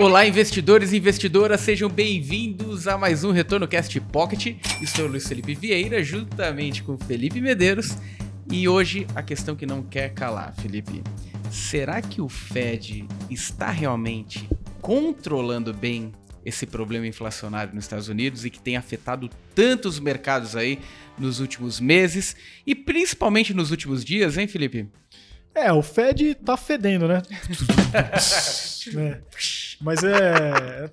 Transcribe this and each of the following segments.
Olá, investidores e investidoras, sejam bem-vindos a mais um Retorno Cast Pocket. Estou Luiz Felipe Vieira, juntamente com Felipe Medeiros. E hoje a questão que não quer calar, Felipe. Será que o Fed está realmente controlando bem esse problema inflacionário nos Estados Unidos e que tem afetado tantos mercados aí nos últimos meses e principalmente nos últimos dias, hein, Felipe? O Fed tá fedendo, né? Mas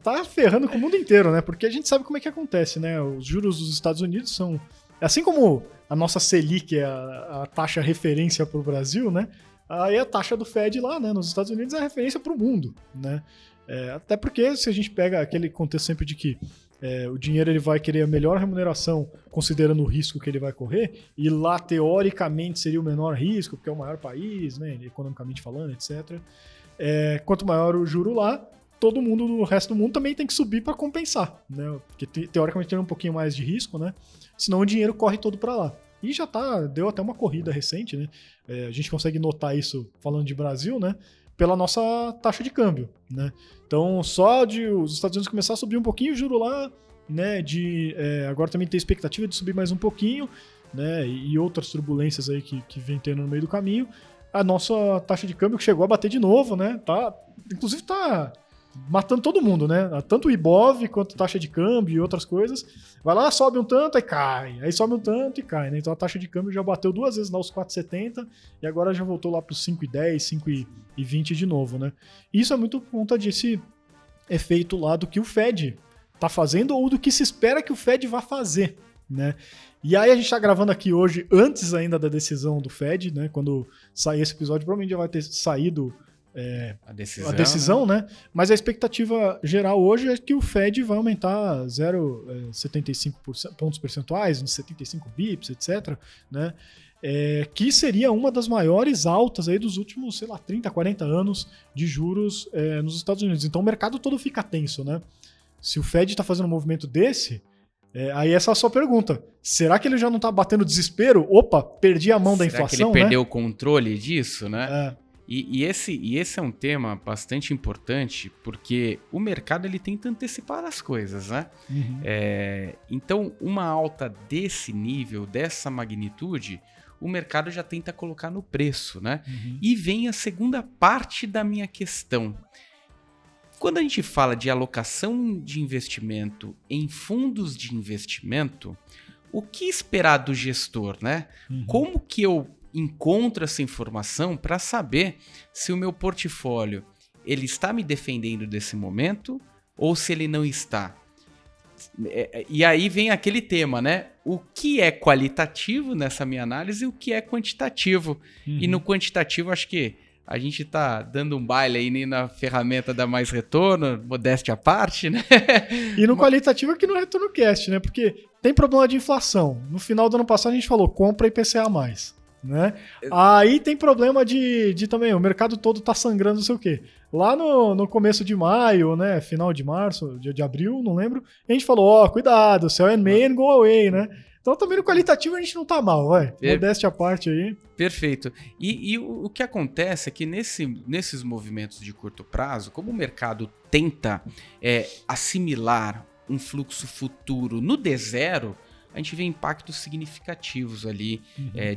tá ferrando com o mundo inteiro, né? Porque a gente sabe como é que acontece, né? Os juros dos Estados Unidos são... Assim como a nossa Selic é a taxa referência para o Brasil, né? Aí a taxa do Fed lá, né, nos Estados Unidos é a referência para o mundo, né? Até porque se a gente pega aquele contexto sempre de que o dinheiro ele vai querer a melhor remuneração considerando o risco que ele vai correr, e lá teoricamente seria o menor risco, porque é o maior país, né, economicamente falando, etc. Quanto maior o juro lá, todo mundo do resto do mundo também tem que subir para compensar, né? Porque teoricamente tem um pouquinho mais de risco, né? Senão o dinheiro corre todo para lá. E já deu até uma corrida recente, né? A gente consegue notar isso falando de Brasil, né? Pela nossa taxa de câmbio, né? Então, só de os Estados Unidos começar a subir um pouquinho o juro lá, né? Agora também tem expectativa de subir mais um pouquinho, né? E outras turbulências aí que vem tendo no meio do caminho. A nossa taxa de câmbio que chegou a bater de novo, né? Inclusive tá matando todo mundo, né? Tanto o Ibov quanto a taxa de câmbio e outras coisas. Vai lá, sobe um tanto, aí cai. Aí sobe um tanto e cai, né? Então a taxa de câmbio já bateu 2 vezes lá os 4,70 e agora já voltou lá para os 5,10, 5,20 de novo, né? E isso é muito por conta desse efeito lá do que o Fed tá fazendo ou do que se espera que o Fed vá fazer, né? E aí a gente tá gravando aqui hoje, antes ainda da decisão do Fed, né? Quando sair esse episódio, provavelmente já vai ter saído a decisão, né? Mas a expectativa geral hoje é que o Fed vai aumentar 0,75 pontos percentuais, uns 75 bips, etc., né? Que seria uma das maiores altas aí dos últimos, 30, 40 anos de juros nos Estados Unidos. Então o mercado todo fica tenso, né? Se o Fed está fazendo um movimento desse, aí essa é a sua pergunta. Será que ele já não está batendo desespero? Opa, perdi a mão da inflação, Será que ele perdeu o controle disso, né? E esse é um tema bastante importante, porque o mercado ele tenta antecipar as coisas, né? Uhum. Então, uma alta desse nível, dessa magnitude, o mercado já tenta colocar no preço, né? Uhum. E vem a segunda parte da minha questão. Quando a gente fala de alocação de investimento em fundos de investimento, o que esperar do gestor, né? Uhum. Como que eu encontro essa informação para saber se o meu portfólio ele está me defendendo desse momento ou se ele não está? E aí vem aquele tema, né? O que é qualitativo nessa minha análise e o que é quantitativo? Uhum. E no quantitativo, acho que a gente tá dando um baile aí na ferramenta da Mais Retorno, modéstia à parte, né? E no qualitativo aqui no Retorno Cast, né? Porque tem problema de inflação. No final do ano passado a gente falou, compra IPCA+. Né? Aí tem problema de também, o mercado todo tá sangrando, não sei o quê. Lá no começo de maio, né? Final de março, de abril, não lembro, a gente falou, cuidado, sell and may and go away, né? Então também no qualitativo a gente não tá mal, vai. Modéstia à parte aí. Perfeito. E o que acontece é que nesses movimentos de curto prazo, como o mercado tenta assimilar um fluxo futuro no D0, a gente vê impactos significativos ali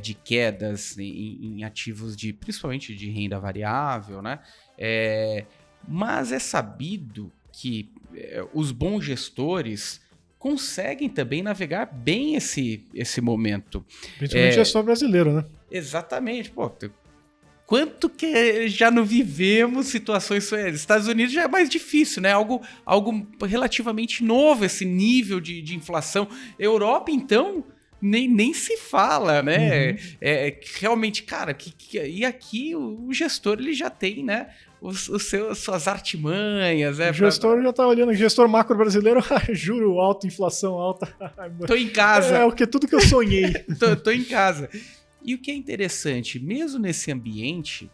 de quedas em ativos principalmente de renda variável, né? Mas é sabido que os bons gestores conseguem também navegar bem esse momento. Principalmente gestor brasileiro, né? Exatamente. Pô, quanto que já não vivemos situações... Estados Unidos já é mais difícil, né? Algo relativamente novo, esse nível de inflação. Europa, então, nem se fala, né? Uhum. Realmente, cara, e aqui o gestor ele já tem, né? Suas artimanhas. O gestor já tá olhando, o gestor macro brasileiro, juro alto, inflação alta. Tô em casa. Tudo que eu sonhei. tô em casa. E o que é interessante, mesmo nesse ambiente,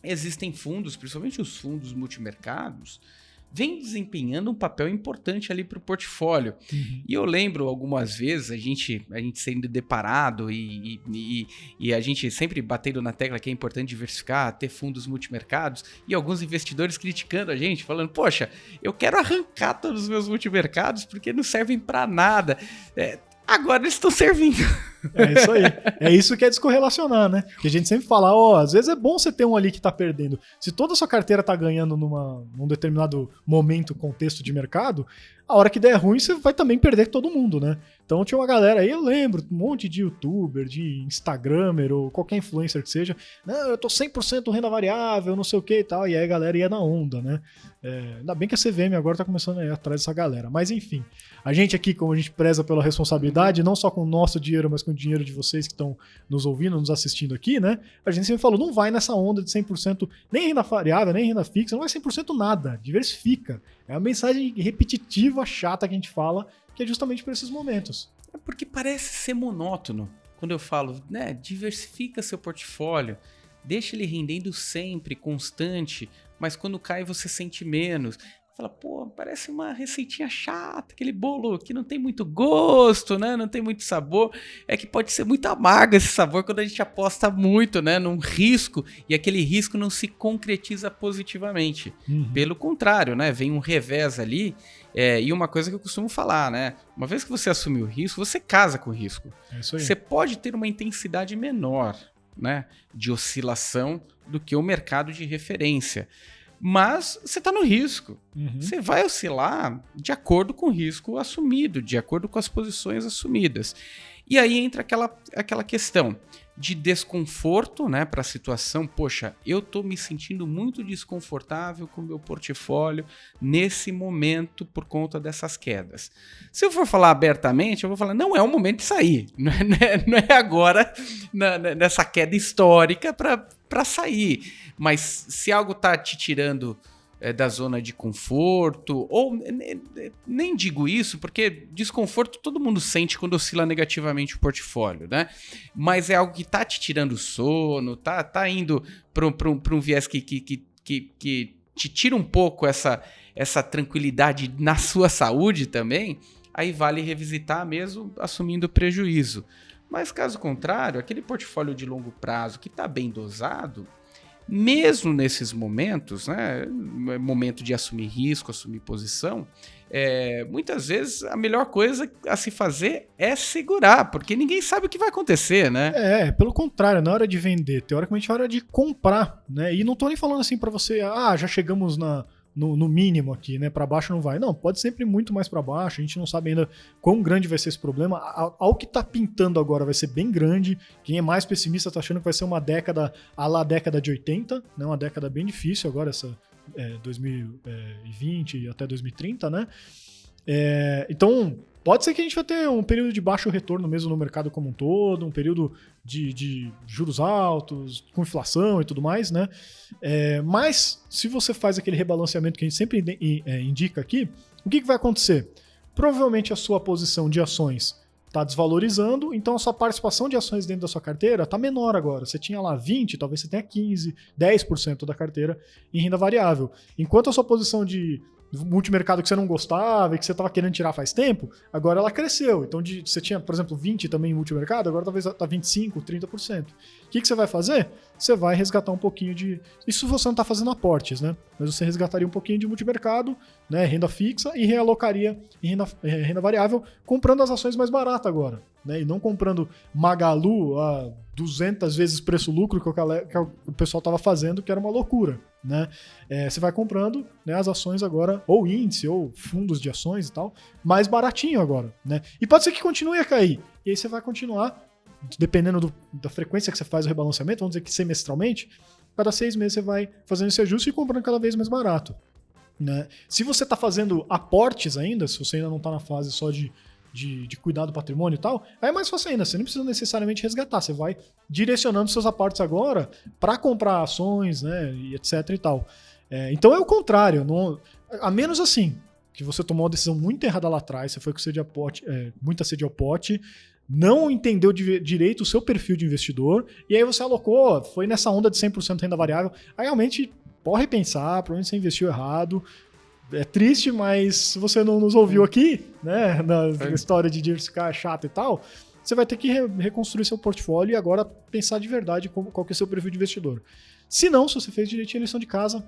existem fundos, principalmente os fundos multimercados, vem desempenhando um papel importante ali para o portfólio. E eu lembro algumas vezes a gente sendo deparado e a gente sempre batendo na tecla que é importante diversificar, ter fundos multimercados, e alguns investidores criticando a gente, falando, poxa, eu quero arrancar todos os meus multimercados porque não servem para nada. Agora eles estão servindo. É isso aí. É isso que é descorrelacionar, né? Que a gente sempre fala, às vezes é bom você ter um ali que tá perdendo. Se toda a sua carteira tá ganhando num determinado momento, contexto de mercado, a hora que der ruim, você vai também perder todo mundo, né? Então tinha uma galera aí, eu lembro, um monte de youtuber, de instagramer ou qualquer influencer que seja, não, eu tô 100% renda variável, não sei o que e tal, e aí a galera ia na onda, né? Ainda bem que a CVM agora tá começando a ir atrás dessa galera. Mas enfim, a gente aqui, como a gente preza pela responsabilidade, não só com o nosso dinheiro, mas com o dinheiro de vocês que estão nos ouvindo, nos assistindo aqui, né? A gente sempre falou, não vai nessa onda de 100% nem renda variável, nem renda fixa, não vai 100% nada, diversifica. É uma mensagem repetitiva, chata que a gente fala, que é justamente para esses momentos. É porque parece ser monótono. Quando eu falo, né, diversifica seu portfólio, deixa ele rendendo sempre, constante, mas quando cai você sente menos. Fala, parece uma receitinha chata, aquele bolo que não tem muito gosto, né? Não tem muito sabor. É que pode ser muito amargo esse sabor quando a gente aposta muito, né? Num risco e aquele risco não se concretiza positivamente. Pelo contrário, né? Vem um revés ali. E uma coisa que eu costumo falar, né? Uma vez que você assume o risco, você casa com o risco. É isso aí. Você pode ter uma intensidade menor, né? De oscilação do que o mercado de referência. Mas você está no risco. Você vai oscilar de acordo com o risco assumido, de acordo com as posições assumidas. E aí entra aquela questão de desconforto, né, para a situação. Poxa, eu estou me sentindo muito desconfortável com o meu portfólio nesse momento por conta dessas quedas. Se eu for falar abertamente, eu vou falar, não é o momento de sair. Não é agora, nessa queda histórica, para sair. Mas se algo está te tirando da zona de conforto, ou nem digo isso, porque desconforto todo mundo sente quando oscila negativamente o portfólio, né? Mas é algo que tá te tirando o sono, tá indo para um viés que te tira um pouco essa tranquilidade na sua saúde também, aí vale revisitar mesmo assumindo prejuízo. Mas caso contrário, aquele portfólio de longo prazo que está bem dosado, mesmo nesses momentos, né, momento de assumir risco, assumir posição, muitas vezes a melhor coisa a se fazer é segurar, porque ninguém sabe o que vai acontecer, né? Pelo contrário, na hora de vender, teoricamente é hora de comprar, né? E não tô nem falando assim para você, já chegamos no mínimo aqui, né? Para baixo não vai. Não, pode sempre muito mais para baixo. A gente não sabe ainda quão grande vai ser esse problema. Ao que tá pintando agora vai ser bem grande. Quem é mais pessimista tá achando que vai ser uma década à la década de 80, né? Uma década bem difícil agora, essa 2020 até 2030, né? Então, pode ser que a gente vai ter um período de baixo retorno mesmo no mercado como um todo, um período de juros altos, com inflação e tudo mais, né? Mas, se você faz aquele rebalanceamento que a gente sempre indica aqui, o que vai acontecer? Provavelmente a sua posição de ações está desvalorizando, então a sua participação de ações dentro da sua carteira está menor agora. Você tinha lá 20%, talvez você tenha 15%, 10% da carteira em renda variável. Enquanto a sua posição de multimercado que você não gostava e que você estava querendo tirar faz tempo, agora ela cresceu. Então você tinha, por exemplo, 20% também em multimercado, agora talvez está 25%, 30%. O que você vai fazer? Você vai resgatar um pouquinho de... Isso você não está fazendo aportes, né? Mas você resgataria um pouquinho de multimercado, né, renda fixa, e realocaria em renda variável, comprando as ações mais baratas agora, né? E não comprando Magalu a 200 vezes preço-lucro que o pessoal estava fazendo, que era uma loucura, né? Você vai comprando, né, as ações agora, ou índice, ou fundos de ações e tal, mais baratinho agora, né? E pode ser que continue a cair. E aí você vai continuar, dependendo da frequência que você faz o rebalanceamento, vamos dizer que semestralmente, cada 6 meses você vai fazendo esse ajuste e comprando cada vez mais barato, né? Se você está fazendo aportes ainda, se você ainda não está na fase só de cuidar do patrimônio e tal, aí é mais fácil ainda, você não precisa necessariamente resgatar, você vai direcionando seus aportes agora para comprar ações, né, e etc e tal. Então é o contrário, a menos assim, que você tomou uma decisão muito errada lá atrás, você foi com sede ao pote, muita sede ao pote, não entendeu direito o seu perfil de investidor, e aí você alocou, foi nessa onda de 100% renda variável, aí realmente pode repensar, provavelmente você investiu errado, é triste, mas se você não nos ouviu aqui, né, na história de diversificar é chato e tal, você vai ter que reconstruir seu portfólio e agora pensar de verdade qual que é o seu perfil de investidor. Se não, se você fez direitinho a lição de casa,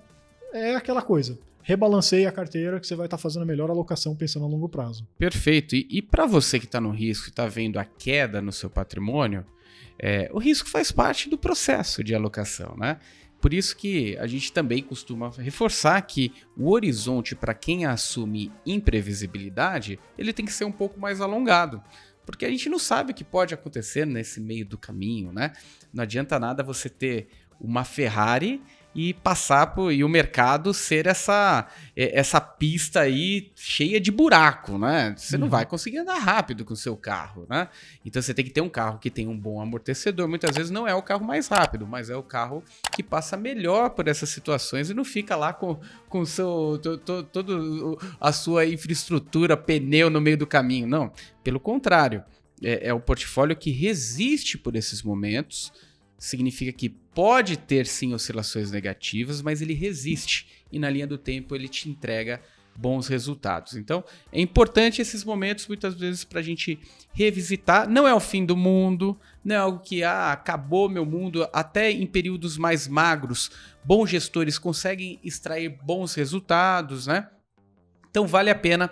é aquela coisa. Rebalanceie a carteira que você vai estar fazendo a melhor alocação pensando a longo prazo. Perfeito. E para você que está no risco e está vendo a queda no seu patrimônio, o risco faz parte do processo de alocação, né? Por isso que a gente também costuma reforçar que o horizonte para quem assume imprevisibilidade, ele tem que ser um pouco mais alongado. Porque a gente não sabe o que pode acontecer nesse meio do caminho, né? Não adianta nada você ter uma Ferrari e e o mercado ser essa pista aí cheia de buraco, né? Você não vai conseguir andar rápido com o seu carro, né? Então você tem que ter um carro que tem um bom amortecedor. Muitas vezes não é o carro mais rápido, mas é o carro que passa melhor por essas situações e não fica lá com toda a sua infraestrutura, pneu no meio do caminho. Não, pelo contrário, é o portfólio que resiste por esses momentos. Significa que pode ter sim oscilações negativas, mas ele resiste e na linha do tempo ele te entrega bons resultados. Então é importante esses momentos muitas vezes para a gente revisitar. Não é o fim do mundo, não é algo que acabou meu mundo. Até em períodos mais magros, bons gestores conseguem extrair bons resultados, né? Então vale a pena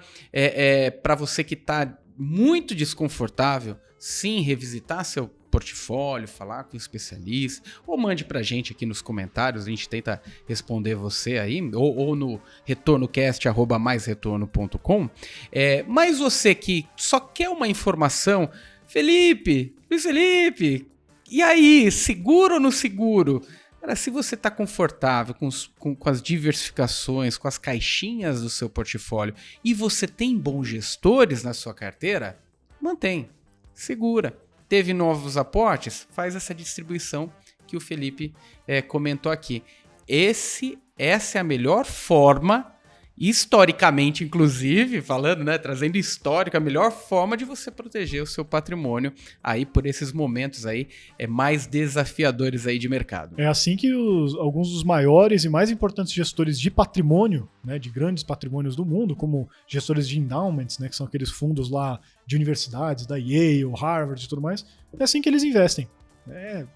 para você que está muito desconfortável, sim, revisitar seu portfólio, falar com um especialista, ou mande pra gente aqui nos comentários, a gente tenta responder você aí, ou no retornocast@maisretorno.com. Mas você que só quer uma informação, Luiz Felipe, e aí, seguro ou não seguro? Cara, se você está confortável com as diversificações, com as caixinhas do seu portfólio e você tem bons gestores na sua carteira, mantém, segura. Teve novos aportes? Faz essa distribuição que o Felipe comentou aqui. Essa é a melhor forma, historicamente inclusive, falando, né, trazendo histórico, a melhor forma de você proteger o seu patrimônio aí por esses momentos aí mais desafiadores aí de mercado. É assim que alguns dos maiores e mais importantes gestores de patrimônio, né, de grandes patrimônios do mundo, como gestores de endowments, né, que são aqueles fundos lá de universidades, da Yale, Harvard e tudo mais, é assim que eles investem.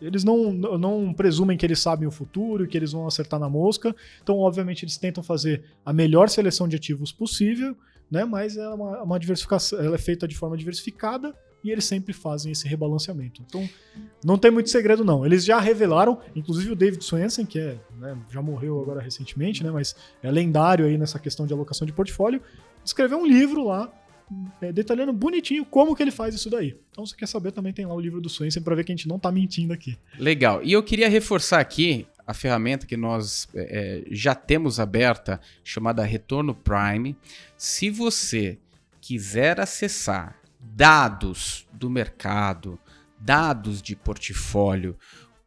Eles não presumem que eles sabem o futuro, que eles vão acertar na mosca, então obviamente eles tentam fazer a melhor seleção de ativos possível, né, mas é uma diversificação, ela é feita de forma diversificada e eles sempre fazem esse rebalanceamento. Então não tem muito segredo não. Eles já revelaram, inclusive o David Swensen, que já morreu agora recentemente, né, mas é lendário aí nessa questão de alocação de portfólio, escreveu um livro lá detalhando bonitinho como que ele faz isso daí. Então, se você quer saber, também tem lá o livro do Swensen para ver que a gente não tá mentindo aqui. Legal. E eu queria reforçar aqui a ferramenta que nós já temos aberta, chamada Retorno Prime. Se você quiser acessar dados do mercado, dados de portfólio,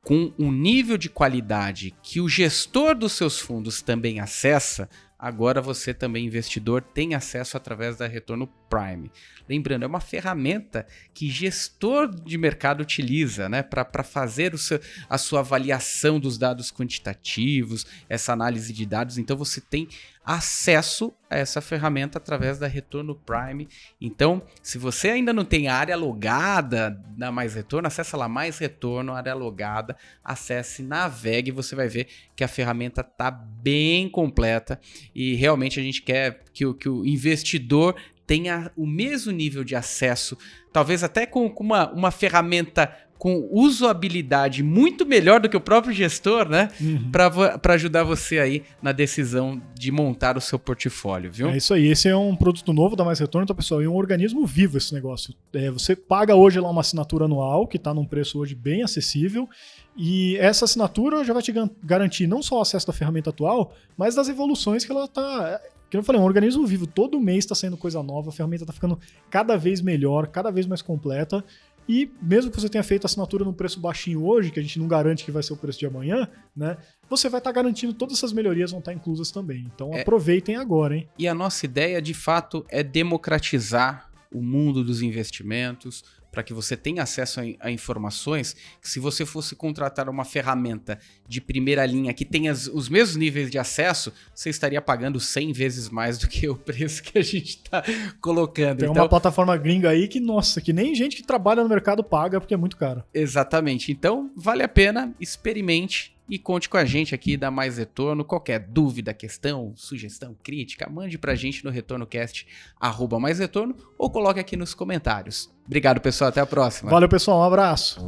com um nível de qualidade que o gestor dos seus fundos também acessa, agora você também, investidor, tem acesso através da Retorno Prime. Lembrando, é uma ferramenta que gestor de mercado utiliza, né, para fazer a sua avaliação dos dados quantitativos, essa análise de dados. Então você tem acesso a essa ferramenta através da Retorno Prime. Então, se você ainda não tem a área logada na Mais Retorno, acessa lá Mais Retorno, área logada, acesse, navegue, você vai ver que a ferramenta está bem completa e realmente a gente quer que o investidor tenha o mesmo nível de acesso, talvez até com uma ferramenta com usabilidade muito melhor do que o próprio gestor, né? Para ajudar você aí na decisão de montar o seu portfólio, viu? É isso aí, esse é um produto novo da Mais Retorno, então, pessoal, é um organismo vivo esse negócio. Você paga hoje lá uma assinatura anual, que está num preço hoje bem acessível, e essa assinatura já vai te garantir não só o acesso da ferramenta atual, mas das evoluções que ela está... Como eu falei, é um organismo vivo, todo mês está saindo coisa nova, a ferramenta está ficando cada vez melhor, cada vez mais completa, e mesmo que você tenha feito a assinatura num preço baixinho hoje, que a gente não garante que vai ser o preço de amanhã, né? Você vai estar garantindo todas essas melhorias vão estar inclusas também. Então aproveitem agora, hein? E a nossa ideia, de fato, é democratizar o mundo dos investimentos para que você tenha acesso a informações que, se você fosse contratar uma ferramenta de primeira linha que tenha os mesmos níveis de acesso, você estaria pagando 100 vezes mais do que o preço que a gente está colocando. Tem uma plataforma gringa aí que, nossa, que nem gente que trabalha no mercado paga porque é muito caro. Exatamente. Então, vale a pena, experimente e conte com a gente aqui da Mais Retorno. Qualquer dúvida, questão, sugestão, crítica, mande pra gente no retornocast@maisretorno ou coloque aqui nos comentários. Obrigado, pessoal. Até a próxima. Valeu, pessoal. Um abraço.